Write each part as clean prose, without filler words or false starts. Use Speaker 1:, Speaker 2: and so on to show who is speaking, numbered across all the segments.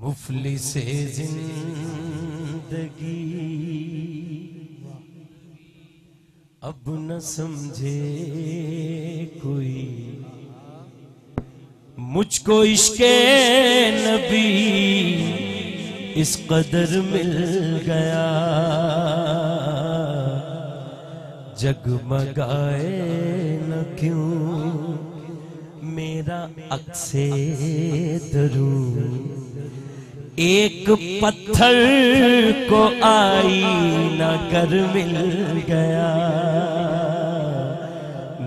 Speaker 1: مفلس زندگی اب نہ سمجھے کوئی، مجھ کو عشق نبی اس قدر مل گیا، جگمگائے نہ کیوں میرا عکس درون، ایک پتھر کو آئینہ گر مل گیا،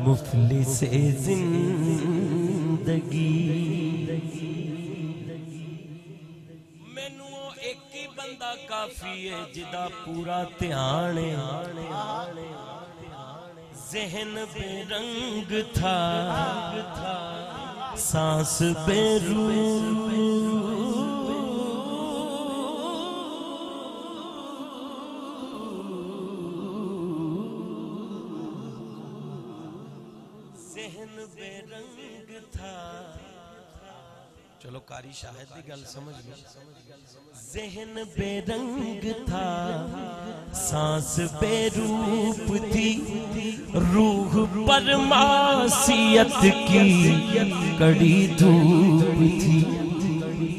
Speaker 1: مفلس زندگی۔ مینوں ایک ہی بندہ کافی ہے جدا پورا دھیان ہے، ذہن بے رنگ تھا سانس بے روح، ذہن بے رنگ تھا، چلو قاری شاہد دی گل سمجھ میں، ذہن بے رنگ تھا سانس بے روپ تھی، روح پر معصیت کی کڑی دھوپ تھی،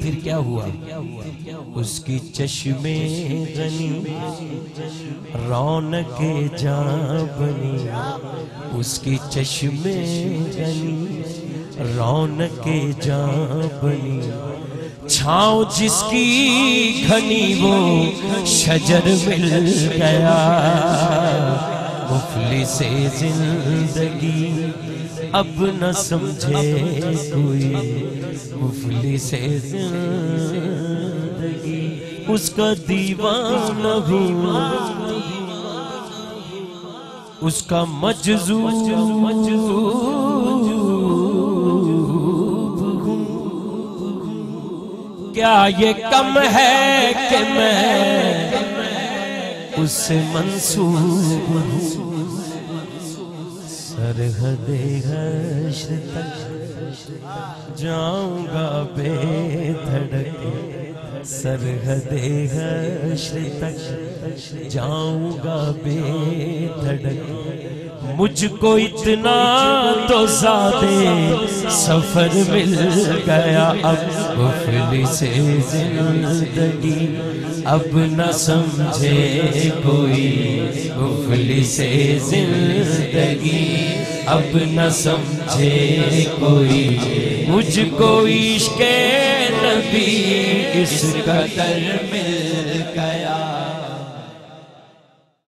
Speaker 1: پھر کیا ہوا؟ اس کی چشمے غنی رونق جاں بنی، اس کی چشمے غنی رونق جاں بنی، چھاؤں جس کی گھنی وہ شجر مل گیا، مفلس زندگی اب نہ سمجھے کوئی، مفلس زندگی اس کا دیوانہ ہوں، اس کا مجذوب ہوں، کیا یہ کم ہے کہ میں اس سے منسوب ہوں، سرحد حشر تک جاؤں گا بے دھڑک، سرحد حشر تک جاؤں گا بے دھڑک، مجھ کو اتنا تو زیادہ سفر مل گیا، اب مفلس زندگی اب نہ سمجھے کوئی، مفلس زندگی اب نہ سمجھے کوئی، مجھ کو عشق نبی اس قدر مل گیا۔